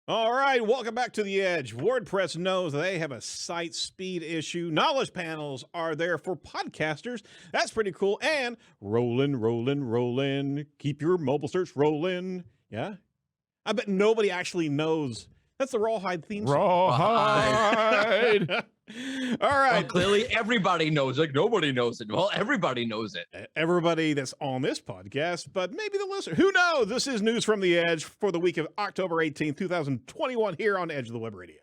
All right, welcome back to The Edge. WordPress knows they have a site speed issue. Knowledge panels are there for podcasters. That's pretty cool. And rollin'. Keep your mobile search rolling. Yeah? I bet nobody actually knows. That's the Rawhide theme song. Rawhide. All right. Well, clearly everybody knows it. Nobody knows it. Well, everybody knows it. Everybody that's on this podcast, but maybe the listener. Who knows? This is News from the Edge for the week of October 18th, 2021 here on Edge of the Web Radio.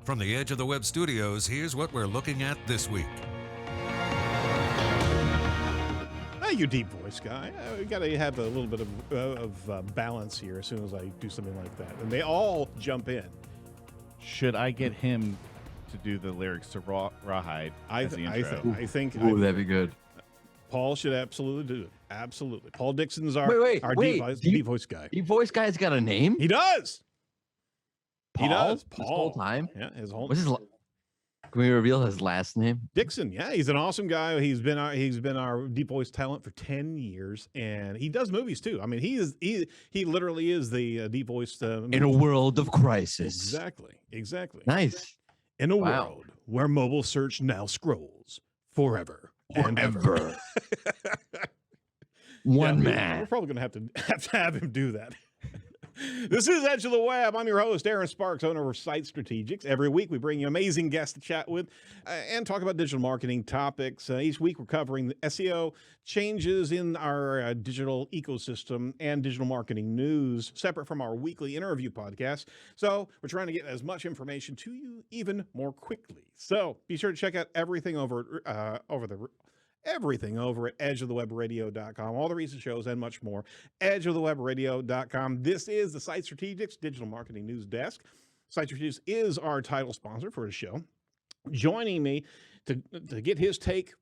From the Edge of the Web studios, here's what we're looking at this week. You deep voice guy. We got to have a little bit of balance here as soon as I do something like that. And they all jump in. Should I get him to do the lyrics to Rawhide as the intro? I think Ooh, that'd be good. Paul should absolutely do it. Absolutely. Paul Dixon's our Wait. deep voice guy. Deep voice guy's got a name? He does. Paul? He does. This whole time? Yeah, his whole. What's his? Can we reveal his last name? Dixon. Yeah, he's an awesome guy. He's been our deep voice talent for 10 years, and he does movies too. I mean, he literally is the deep voice. In a world of crisis. Exactly. Nice. In a world where mobile search now scrolls forever. And ever. One man. We're probably going to have him do that. This is Edge of the Web. I'm your host, Erin Sparks, owner of Site Strategics. Every week, we bring you amazing guests to chat with and talk about digital marketing topics. Each week, we're covering the SEO changes in our digital ecosystem and digital marketing news, separate from our weekly interview podcast. So we're trying to get as much information to you even more quickly. So be sure to check out everything over at edgeofthewebradio.com, all the recent shows and much more. Edgeofthewebradio.com. This is the Site Strategics Digital Marketing News Desk. Site Strategics is our title sponsor for the show. Joining me to get his take.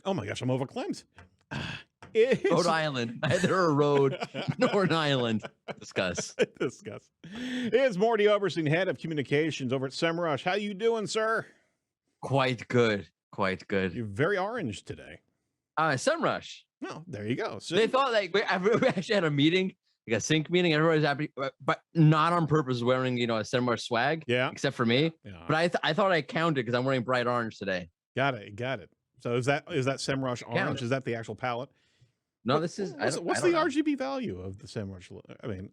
Oh my gosh, I'm overclamped. Rhode Island. Neither a road nor an island. Discuss. It's Mordy Oberstein, head of communications over at SEMrush. How you doing, sir? Quite good. You're very orange today. SEMrush. No, there you go. So they thought we actually had a meeting, like a sync meeting. Everybody's happy, but not on purpose wearing, a SEMrush swag. Yeah. Except for me. Yeah. But I thought I counted because I'm wearing bright orange today. Got it. So is that SEMrush orange? Yeah. Is that the actual palette? No, this is. What's the RGB value of the SEMrush? I mean,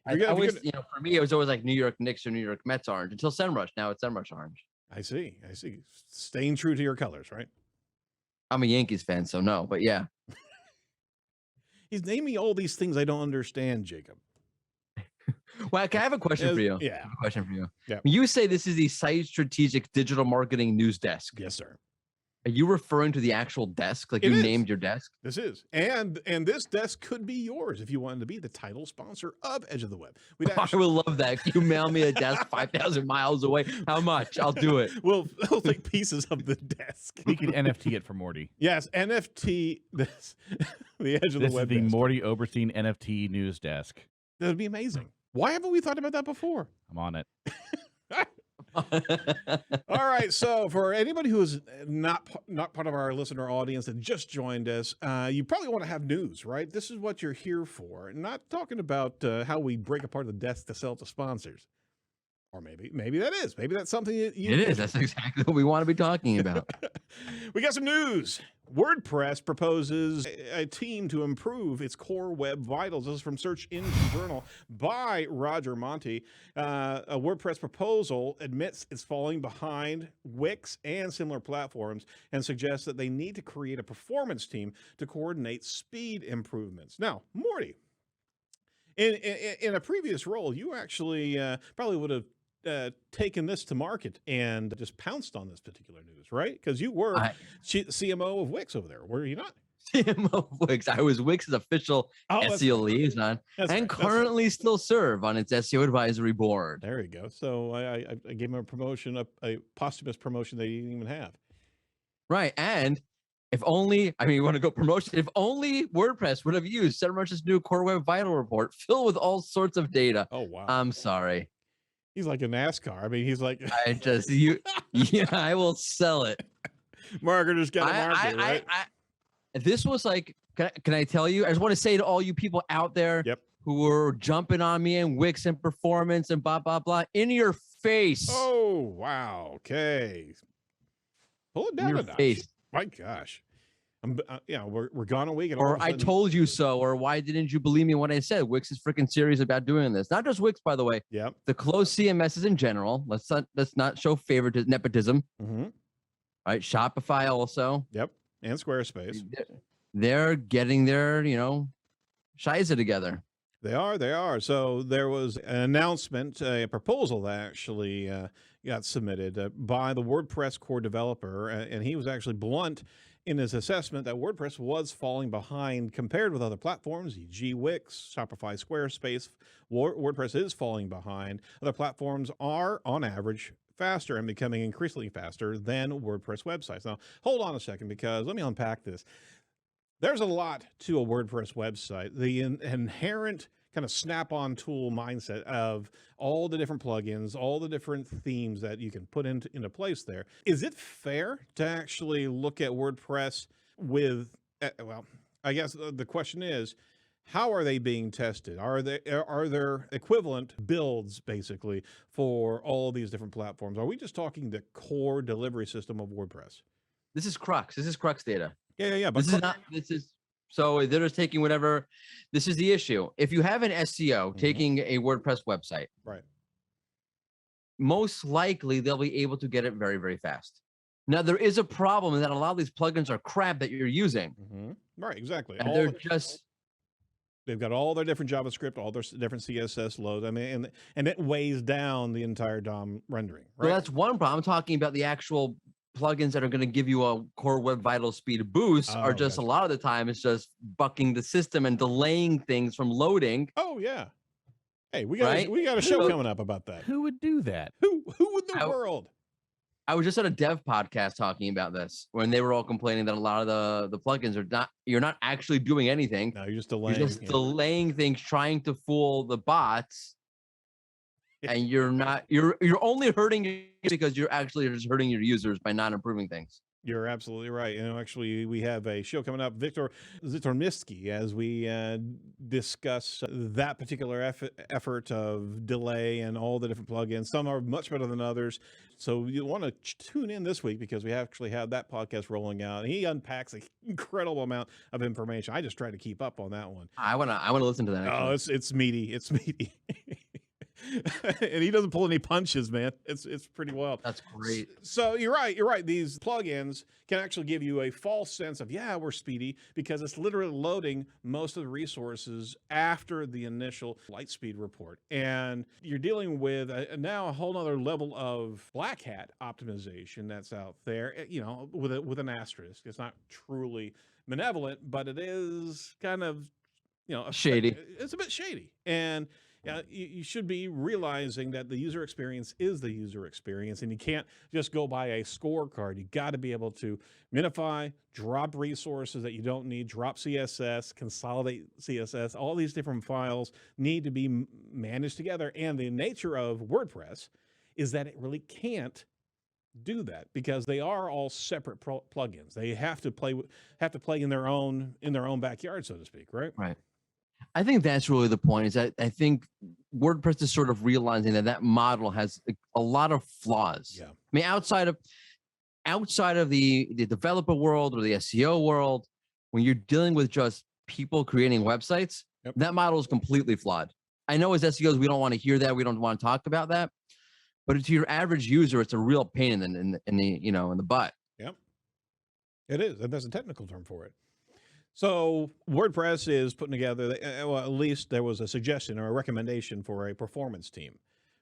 for me, it was always like New York Knicks or New York Mets orange until SEMrush. Now it's SEMrush orange. I see. Staying true to your colors, right? I'm a Yankees fan, so no, but yeah. He's naming all these things I don't understand, Jacob. Well, can I have a question for you? Yeah. I have a question for you. Yeah. When you say this is the Site Strategic Digital Marketing News Desk. Yes, sir. Are you referring to the actual desk? Like you named your desk? This is. And this desk could be yours if you wanted to be the title sponsor of Edge of the Web. I will love that. You mail me a desk 5,000 miles away. How much? I'll do it. We'll take pieces of the desk. We could NFT it for Morty. Yes, NFT. The Edge of the Web. This is the desk. Morty Oberstein NFT news desk. That would be amazing. Why haven't we thought about that before? I'm on it. All right, so for anybody who is not part of our listener audience that just joined us, you probably want to have news, right? This is what you're here for. Not talking about how we break apart the desk to sell to sponsors. Or maybe that is. Maybe that's something you It is. That's exactly what we want to be talking about. We got some news. WordPress proposes a team to improve its core web vitals. This is from Search Engine Journal by Roger Monti. A WordPress proposal admits it's falling behind Wix and similar platforms and suggests that they need to create a performance team to coordinate speed improvements. Now, Morty, in a previous role, you actually probably would have taken this to market and just pounced on this particular news, right? Because you were CMO of Wix over there, were you not? CMO of Wix. I was Wix's official SEO liaison and currently still serve on its SEO advisory board. There you go. So I gave him a promotion, a posthumous promotion they didn't even have. Right. And if only, you want to go promotion, if only WordPress would have used SEMrush's new Core Web Vital report filled with all sorts of data. Oh, wow. I'm sorry. He's like a NASCAR. I mean, he's like, I will sell it. Marketers got to market, right? This was like Can I tell you? I just want to say to all you people out there Yep. who are jumping on me and Wix and performance and blah, blah, blah, in your face. Oh, wow. Okay. Pull it In down your a notch. face. My gosh. We're gone a week. And all Or of a I sudden- told you so. Or why didn't you believe me when I said Wix is freaking serious about doing this? Not just Wix, by the way. Yep. The closed CMSs in general. Let's not show favoritism, nepotism. Mm-hmm. Right. Shopify also. Yep. And Squarespace. They're getting their, shiza together. They are. So there was an announcement, a proposal that actually got submitted by the WordPress core developer, and he was actually blunt in his assessment that WordPress was falling behind compared with other platforms, e.g. Wix, Shopify, Squarespace. WordPress is falling behind. Other platforms are, on average, faster and becoming increasingly faster than WordPress websites. Now, hold on a second, because let me unpack this. There's a lot to a WordPress website. The inherent kind of snap-on tool mindset of all the different plugins, all the different themes that you can put into place there. Is it fair to actually look at WordPress with, well, I guess the question is, how are they being tested? Are there equivalent builds, basically, for all these different platforms? Are we just talking the core delivery system of WordPress? This is Crux. This is Crux data. Yeah. But so they're just taking whatever. This is the issue. If you have an SEO taking a WordPress website, right, most likely they'll be able to get it very, very fast. Now, there is a problem in that a lot of these plugins are crap that you're using. Right, exactly. And they've got all their different JavaScript, all their different CSS loads. I mean, and it weighs down the entire DOM rendering. Right. So that's one problem. I'm talking about the actual plugins that are going to give you a core web vital speed boost are just gotcha. A lot of the time it's just bucking the system and delaying things from loading. Oh yeah. Hey, we got a show coming up about that. Who would do that? Who in the world? I was just at a dev podcast talking about this when they were all complaining that a lot of the plugins are you're not actually doing anything. No, you're just delaying. You're just delaying things, trying to fool the bots. And you're only hurting because you're actually just hurting your users by not improving things. You're absolutely right. Actually, we have a show coming up, Victor Zitormisky, as we discuss that particular effort of delay and all the different plugins. Some are much better than others. So you want to tune in this week, because we actually have that podcast rolling out. He unpacks an incredible amount of information. I just try to keep up on that one. I wanna listen to that. Actually. Oh, it's meaty. It's meaty. And he doesn't pull any punches, man. It's pretty wild. That's great. So you're right. These plugins can actually give you a false sense of, yeah, we're speedy, because it's literally loading most of the resources after the initial light speed report. And you're dealing with now a whole other level of black hat optimization that's out there, with an asterisk. It's not truly benevolent, but it is kind of, shady. It's a bit shady. And you should be realizing that the user experience is the user experience, and you can't just go by a scorecard. You got to be able to minify, drop resources that you don't need, drop CSS, consolidate CSS. All these different files need to be managed together. And the nature of WordPress is that it really can't do that, because they are all separate plugins. They have to play in their own backyard, so to speak. Right. Right. I think that's really the point, is that I think WordPress is sort of realizing that model has a lot of flaws. Yeah. I mean, outside of the developer world or the SEO world, when you're dealing with just people creating websites, that model is completely flawed. I know as SEOs, we don't want to hear that. We don't want to talk about that. But to your average user, it's a real pain in the butt. Yep. It is. And there's a technical term for it. So WordPress is putting together, at least there was a suggestion or a recommendation for a performance team,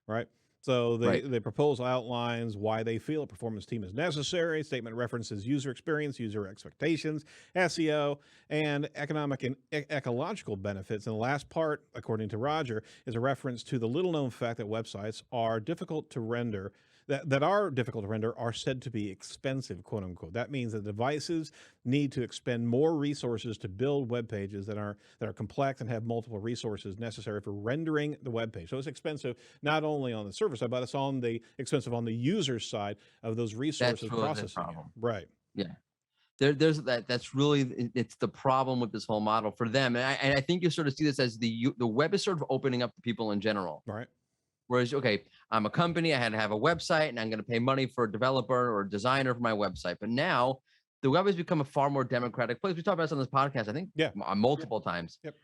right? So the proposal outlines why they feel a performance team is necessary. Statement references user experience, user expectations, SEO, and economic and ecological benefits. And the last part, according to Roger, is a reference to the little-known fact that websites are difficult to render, that are difficult to render, are said to be expensive, quote unquote. That means that devices need to expend more resources to build web pages that are complex and have multiple resources necessary for rendering the web page. So it's expensive not only on the server side, but it's expensive on the user side of those resources processing. Problem. Right. Yeah. there's that. That's really it's the problem with this whole model for them. And I think you sort of see this as the web is sort of opening up to people in general. Right. Whereas, okay, I'm a company, I had to have a website, and I'm going to pay money for a developer or a designer for my website. But now the web has become a far more democratic place. We talked about this on this podcast, I think, multiple times. Yep.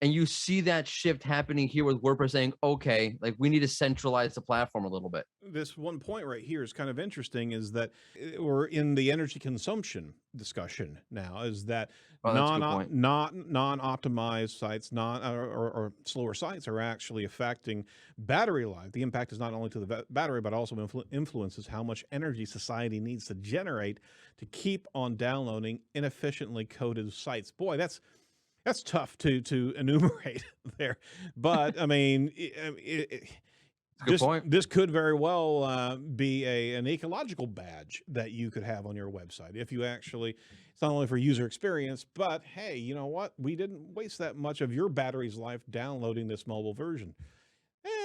And you see that shift happening here with WordPress saying, okay, like we need to centralize the platform a little bit. This one point right here is kind of interesting, is that we're in the energy consumption discussion now, is that non-optimized sites, or slower sites are actually affecting battery life. The impact is not only to the battery, but also influences how much energy society needs to generate to keep on downloading inefficiently coded sites. Boy, that's tough to enumerate there, but I mean, this could very well be an ecological badge that you could have on your website if you actually. It's not only for user experience, but hey, you know what? We didn't waste that much of your battery's life downloading this mobile version.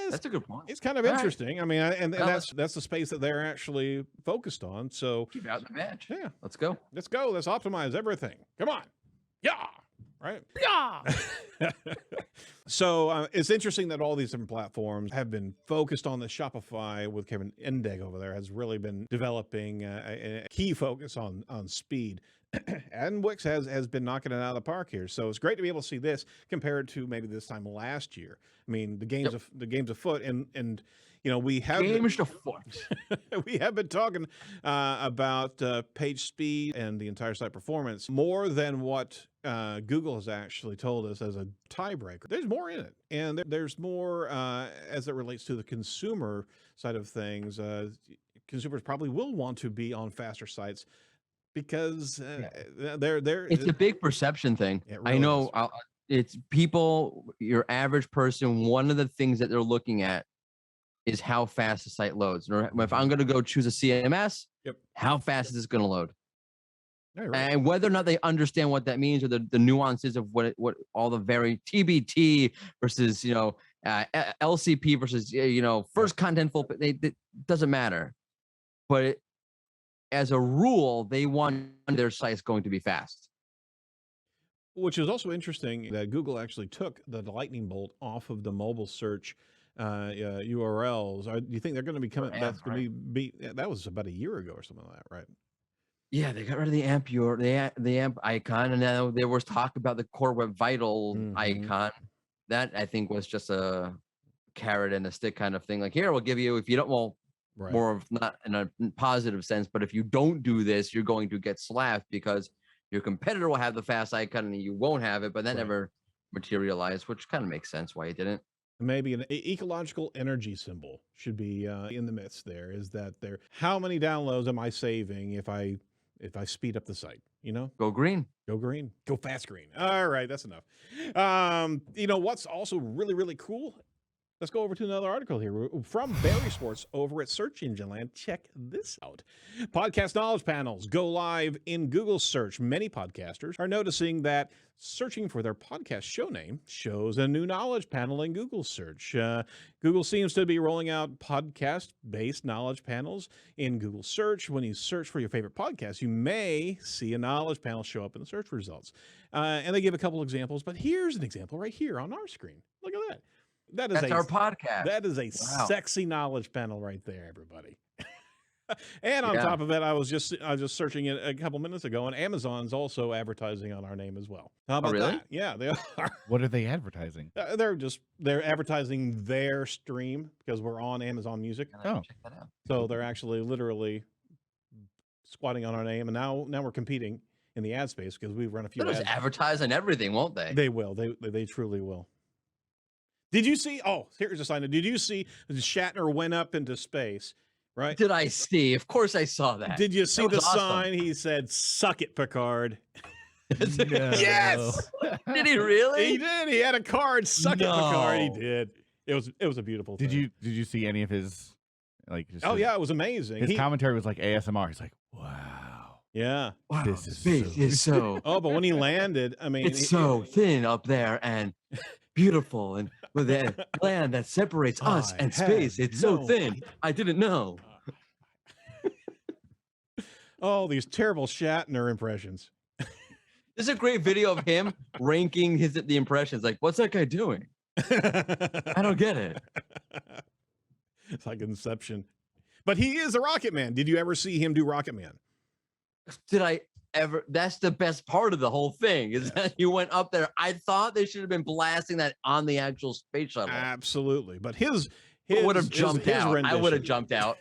That's a good point. It's kind of interesting. Right. I mean, and that's the space that they're actually focused on. So keep out the badge. Yeah, let's go. Let's optimize everything. Come on, yeah. Right? Yeah. So it's interesting that all these different platforms have been focused on the Shopify with Kevin Endeg over there, has really been developing a key focus on speed. And Wix has been knocking it out of the park here. So it's great to be able to see this compared to maybe this time last year. I mean, the game's afoot, and you know, we have we have been talking about page speed and the entire site performance more than what Google has actually told us as a tiebreaker. There's more in it, and there's more as it relates to the consumer side of things. Consumers probably will want to be on faster sites because it's a big perception thing. Really I know it's people, your average person, one of the things that they're looking at is how fast the site loads. If I'm going to go choose a CMS, how fast is this going to load? Yeah, right. And whether or not they understand what that means, or the nuances of what all the very TBT versus, you know, LCP versus, you know, first contentful, it doesn't matter. But as a rule, they want their sites going to be fast. Which is also interesting that Google actually took the lightning bolt off of the mobile search URLs. Do you think they're going to be coming? That's going to be that was about a year ago or something like that, right? Yeah, they got rid of the AMP the AMP icon, and now there was talk about the Core Web Vital icon. That I think was just a carrot and a stick kind of thing. Like, here, we'll give you, if you don't, more of, not in a positive sense, but if you don't do this, you're going to get slapped because your competitor will have the fast icon and you won't have it. But that never materialized, which kind of makes sense why you didn't. Maybe an ecological energy symbol should be in the midst. There is that there. How many downloads am I saving if I speed up the site? You know, go green, go fast green. All right, that's enough. You know what's also really, really cool? Let's go over to another article here from Barry Sports over at Search Engine Land. Check this out. Podcast knowledge panels go live in Google search. Many podcasters are noticing that searching for their podcast show name shows a new knowledge panel in Google search. Google seems to be rolling out podcast-based knowledge panels in Google search. When you search for your favorite podcast, you may see a knowledge panel show up in the search results. And they give a couple examples, but here's an example right here on our screen. Look at that. That's our podcast. That is a sexy knowledge panel right there, everybody. And on top of it, I was just searching it a couple minutes ago, and Amazon's also advertising on our name as well. How about that? Yeah, they are. What are they advertising? They're advertising their stream because we're on Amazon Music. Check that out. So they're actually literally squatting on our name, and now we're competing in the ad space because we've run a few. They'll just advertise on everything, won't they? They will. They truly will. Did you see? Oh, here's a sign. Did you see Shatner went up into space? Right? Did I see? Of course I saw that. Did you see the sign? He said, "Suck it, Picard." No. Yes. Did he really? He did. He had a card. "Suck it, Picard." He did. It was a beautiful thing. Did you see any of his yeah, it was amazing. His commentary was like ASMR. He's like, "Wow. Yeah. Wow, this space is so Oh, but when he landed, I mean, it's so thin up there and beautiful, and with that land that separates us and space, it's so thin. I didn't know. Oh, these terrible Shatner impressions. This is a great video of him ranking the impressions. Like, what's that guy doing? I don't get it. It's like Inception. But he is a Rocket Man. Did you ever see him do Rocket Man? Did I ever? That's the best part of the whole thing is that you went up there. I thought they should have been blasting that on the actual space shuttle. Absolutely. But his would have jumped out. I would have jumped out.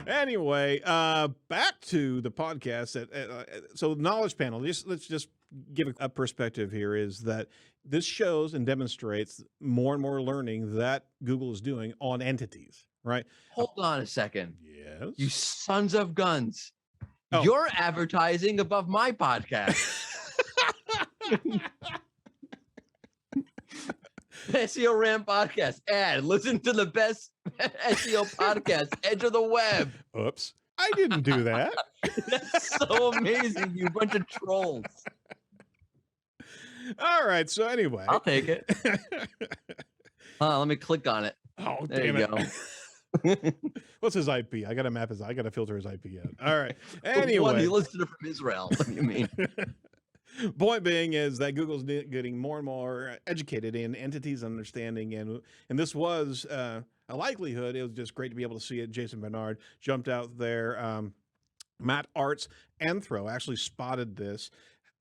Anyway, back to the podcast. So Knowledge Panel, let's just give a perspective here is that this shows and demonstrates more and more learning that Google is doing on entities, right? Hold on a second. Yes. You sons of guns. Oh. You're advertising above my podcast. SEO Ram podcast ad. Listen to the best SEO podcast, Edge of the Web. Oops. I didn't do that. That's so amazing, you bunch of trolls. All right. So anyway. I'll take it. Let me click on it. Oh, there damn you it. go. What's his IP? I got to map I got to filter his IP out. All right. Anyway. He listed it from Israel. What do you mean? Point being is that Google's getting more and more educated in entities understanding, and this was a likelihood. It was just great to be able to see it. Jason Bernard jumped out there. Matt Arts Anthro actually spotted this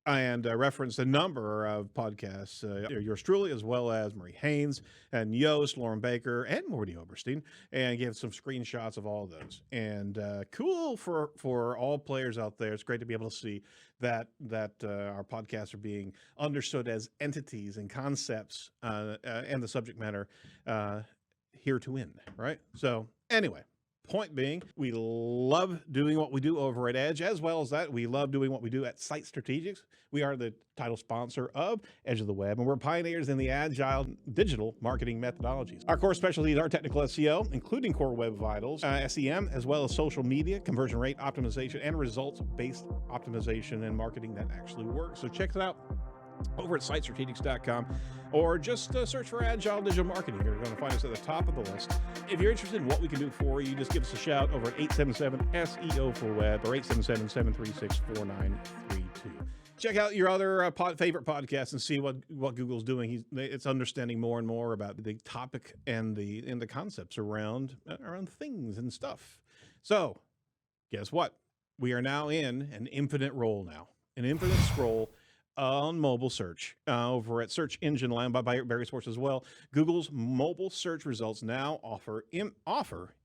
and referenced a number of podcasts, yours truly, as well as Marie Haynes and Yoast, Lauren Baker, and Mordy Oberstein, and gave some screenshots of all of those. And cool for all players out there. It's great to be able to see that our podcasts are being understood as entities and concepts and the subject matter here to win, right? So anyway. Point being, we love doing what we do over at Edge, as well as that we love doing what we do at Site Strategics. We are the title sponsor of Edge of the Web, and we're pioneers in the agile digital marketing methodologies. Our core specialties are technical SEO, including core web vitals, SEM, as well as social media, conversion rate optimization, and results-based optimization and marketing that actually works. So check it out over at sitestrategics.com, or just search for Agile Digital Marketing. You're going to find us at the top of the list. If you're interested in what we can do for you, just give us a shout over at 877-SEO for Web or 877-736-4932. Check out your other favorite podcasts and see what Google's doing. It's understanding more and more about the topic and the concepts around things and stuff. So, guess what? We are now in an infinite scroll on mobile search over at Search Engine Land by various sources as well. Google's mobile search results now offer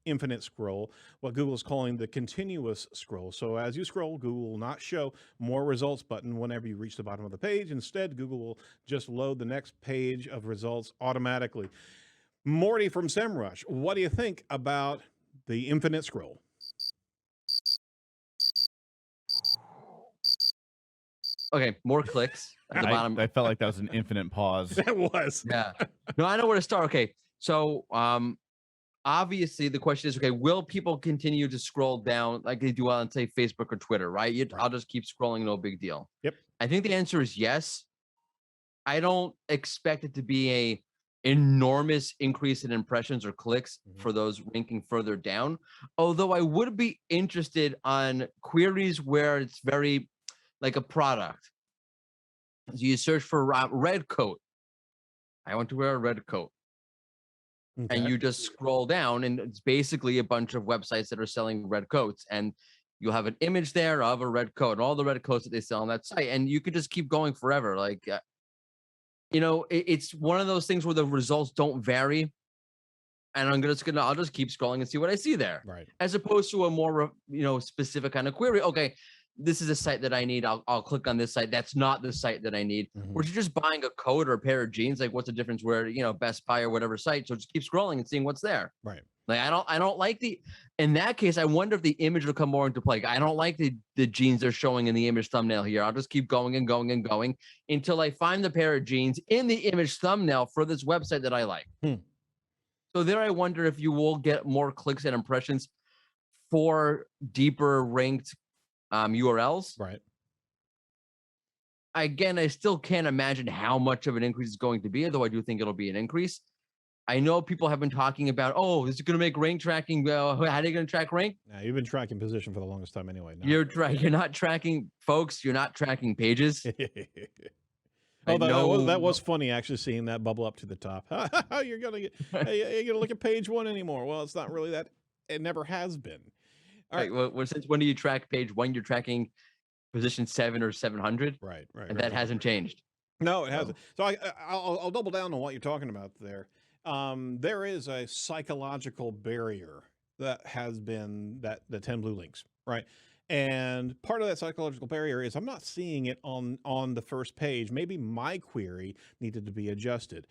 infinite scroll, what Google is calling the continuous scroll. So as you scroll, Google will not show more results button whenever you reach the bottom of the page. Instead, Google will just load the next page of results automatically. Mordy from SEMrush, what do you think about the infinite scroll? Okay, more clicks at the bottom. I felt like that was an infinite pause. That was. Yeah. No, I know where to start. Okay, so obviously the question is, okay, will people continue to scroll down like they do on, say, Facebook or Twitter, right? I'll just keep scrolling, no big deal. Yep. I think the answer is yes. I don't expect it to be a enormous increase in impressions or clicks for those ranking further down. Although I would be interested on queries where it's very like a product. So you search for red coat. I want to wear a red coat. Okay. And you just scroll down and it's basically a bunch of websites that are selling red coats, and you'll have an image there of a red coat and all the red coats that they sell on that site. And you could just keep going forever. Like, it's one of those things where the results don't vary. And I'll just keep scrolling and see what I see there. Right. As opposed to a more, specific kind of query. Okay, this is a site that I need. I'll click on this site. That's not the site that I need. Or you're just buying a coat or a pair of jeans. Like, what's the difference where, Best Buy or whatever site. So just keep scrolling and seeing what's there. Right. Like, I don't like in that case, I wonder if the image will come more into play. I don't like the jeans they're showing in the image thumbnail here. I'll just keep going and going and going until I find the pair of jeans in the image thumbnail for this website that I like. So there, I wonder if you will get more clicks and impressions for deeper ranked URLs. Right. Again, I still can't imagine how much of an increase it's going to be, although I do think it'll be an increase. I know people have been talking about, oh, this is going to make rank tracking. How are they going to track rank? Now, you've been tracking position for the longest time anyway. You're not tracking, folks. You're not tracking pages. Oh, that was funny actually seeing that bubble up to the top. You're gonna look at page 1 anymore. Well, it's not really that. It never has been. All right. Well, since when do you track page 1? You're tracking position 7 or 700. Right. And that hasn't changed. No, it hasn't. So I'll double down on what you're talking about there. There is a psychological barrier that has been the 10 blue links, right? And part of that psychological barrier is I'm not seeing it on the first page. Maybe my query needed to be adjusted.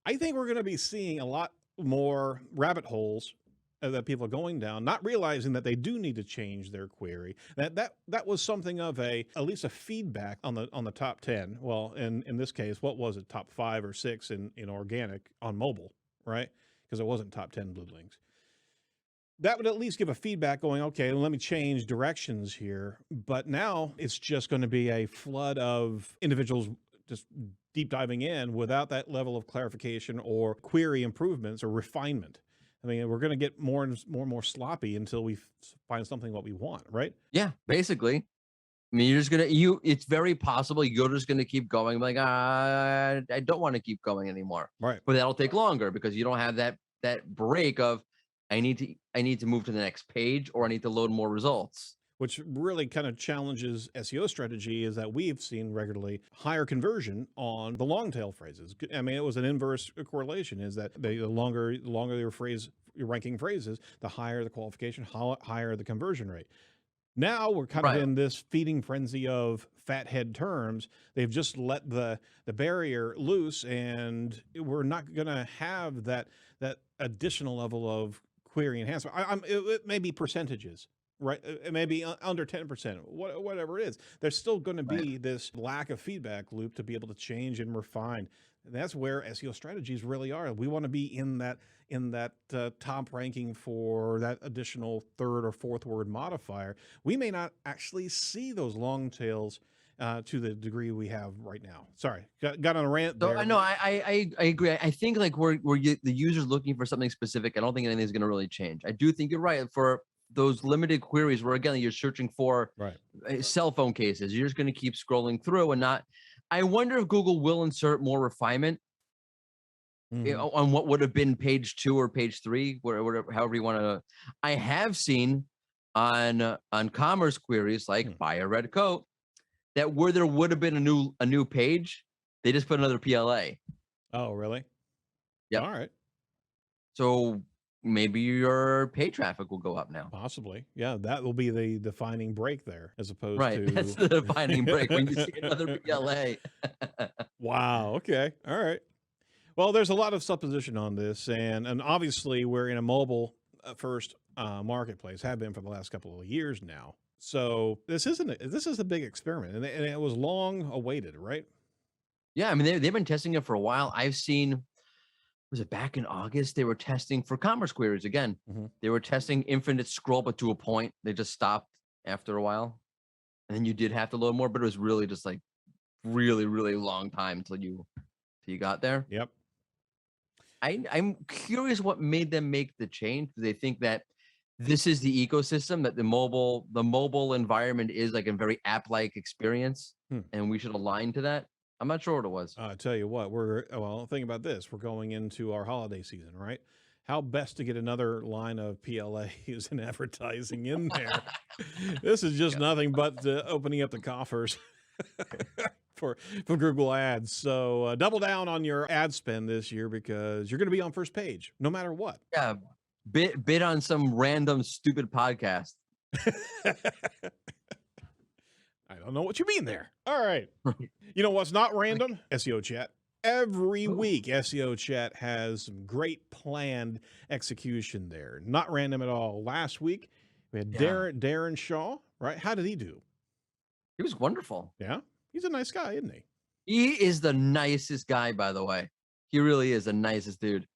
I think we're going to be seeing a lot more rabbit holes that people are going down, not realizing that they do need to change their query. That was something of at least a feedback on the top 10. Well, in this case, what was it? Top 5 or 6 in organic on mobile, right? Because it wasn't top 10 blue links. That would at least give a feedback going, okay, let me change directions here. But now it's just going to be a flood of individuals just deep diving in without that level of clarification or query improvements or refinement. I mean, we're going to get more and more sloppy until we find something what we want, right? Yeah, basically. I mean, you're just going to, it's very possible you're just going to keep going. Like, I don't want to keep going anymore. Right. But that'll take longer because you don't have that break of, I need to move to the next page, or I need to load more results. Which really kind of challenges SEO strategy is that we've seen regularly higher conversion on the long tail phrases. I mean, it was an inverse correlation, is that the longer your ranking phrases, the higher the qualification, higher the conversion rate. Now we're kind of in this feeding frenzy of fathead terms. They've just let the barrier loose, and we're not going to have that additional level of query enhancement. It may be percentages, right? It may be under 10%, whatever it is. There's still going to be this lack of feedback loop to be able to change and refine. And that's where SEO strategies really are. We want to be in that top ranking for that additional 3rd or 4th word modifier. We may not actually see those long tails to the degree we have right now. Sorry, got on a rant there. So, no, I agree. I think like where the user's looking for something specific, I don't think anything's going to really change. I do think you're right for those limited queries where, again, you're searching for cell phone cases. You're just going to keep scrolling through and not. I wonder if Google will insert more refinement on what would have been page 2 or page 3, whatever, however you want to. I have seen on commerce queries like buy a red coat, that where there would have been a new page, they just put another PLA. Oh, really? Yeah. All right. So maybe your pay traffic will go up now. Possibly. Yeah, that will be the defining break there, as opposed to... That's the defining break when you see another PLA. Wow. Okay. All right. Well, there's a lot of supposition on this, and obviously we're in a mobile first marketplace, have been for the last couple of years now. So this is a big experiment, and it was long awaited, right? Yeah, I mean, they've been testing it for a while. I've seen, was it back in August? They were testing for commerce queries again. They were testing infinite scroll, but to a point. They just stopped after a while. And then you did have to load more, but it was really just like really, really long time until you got there. Yep. I'm curious what made them make the change. Do they think that this is the ecosystem, that the mobile environment is like a very app-like experience, and we should align to that? I'm not sure what it was. I tell you what, think about this. We're going into our holiday season, right? How best to get another line of PLAs and advertising in there? This is just nothing but opening up the coffers for Google Ads. So double down on your ad spend this year, because you're going to be on first page no matter what. Yeah. Bid on some random stupid podcast. I don't know what you mean there. All right. You know what's not random? SEO Chat. Every week, SEO Chat has some great planned execution there. Not random at all. Last week, we had Darren Shaw, right? How did he do? He was wonderful. Yeah? He's a nice guy, isn't he? He is the nicest guy, by the way. He really is the nicest dude.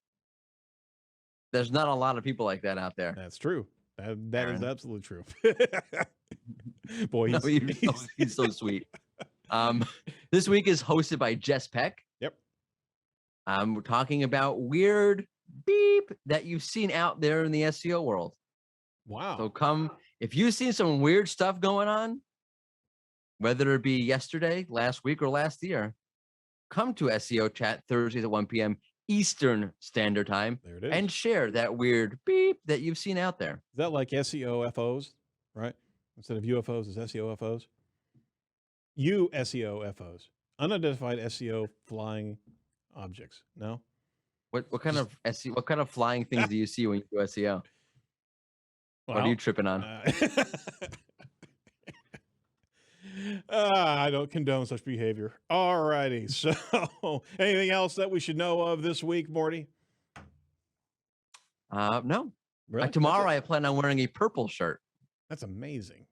There's not a lot of people like that out there. That's true. That is absolutely true. Boy, he's so sweet. This week is hosted by Jess Peck. Yep. We're talking about weird beep that you've seen out there in the SEO world. Wow. So come, if you've seen some weird stuff going on, whether it be yesterday, last week, or last year, come to SEO Chat Thursdays at 1 p.m. Eastern Standard Time There it is. and share that weird beep that you've seen out there. Is that like SEO FOs, right? Instead of UFOs, it's SEO FOs? SEO FOs. Unidentified SEO flying objects. No? What kind of SEO? What kind of flying things do you see when you do SEO? What are you tripping on? I don't condone such behavior. All righty. So, anything else that we should know of this week, Morty? No. Really? Tomorrow, I plan on wearing a purple shirt. That's amazing.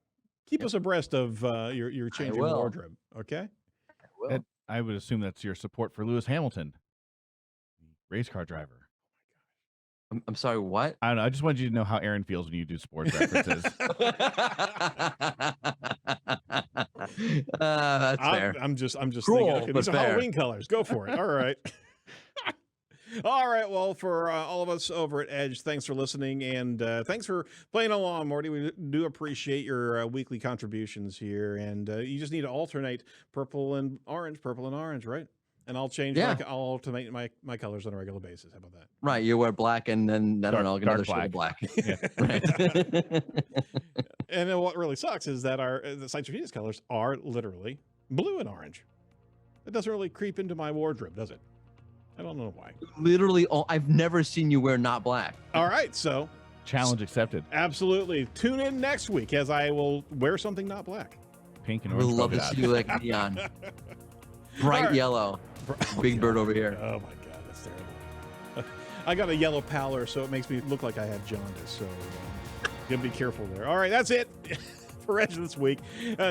Keep us abreast of your changing wardrobe. Okay. I will. I would assume that's your support for Lewis Hamilton, race car driver. I'm sorry, what? I don't know. I just wanted you to know how Erin feels when you do sports references. That's fair. I'm just Cruel, thinking, okay, but these are fair. Halloween colors. Go for it. All right. All right. Well, for all of us over at Edge, thanks for listening, and thanks for playing along, Morty. We do appreciate your weekly contributions here, and you just need to alternate purple and orange, right? And I'll change. Yeah. I'll alternate my colors on a regular basis. How about that? Right. You wear black, and then I don't know, another shade of black. Right. And then what really sucks is that the Site Strategist colors are literally blue and orange. It doesn't really creep into my wardrobe, does it? I don't know why. Literally, I've never seen you wear not black. All right, so Challenge accepted. absolutely tune in next week as I will wear something not black. Pink and I would orange. love to polka see you like neon, bright All right. yellow. Big bird over here. Oh my God, that's terrible. I got a yellow pallor, so it makes me look like I have jaundice. So gotta be careful there. All right, that's it for Edge this week.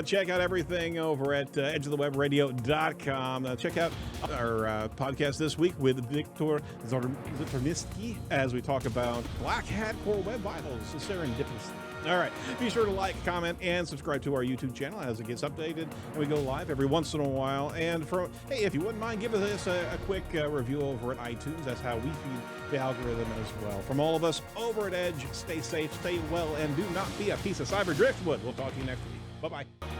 Check out everything over at edgeofthewebradio.com. Check out our podcast this week with Victor Zorniski as we talk about Black Hat Core Web Vitals, serendipitous. All right. Be sure to like, comment, and subscribe to our YouTube channel as it gets updated. And we go live every once in a while. And hey, if you wouldn't mind, give us a quick review over at iTunes. That's how we feed the algorithm as well. From all of us over at Edge, stay safe, stay well, and do not be a piece of cyber driftwood. We'll talk to you next week. Bye-bye.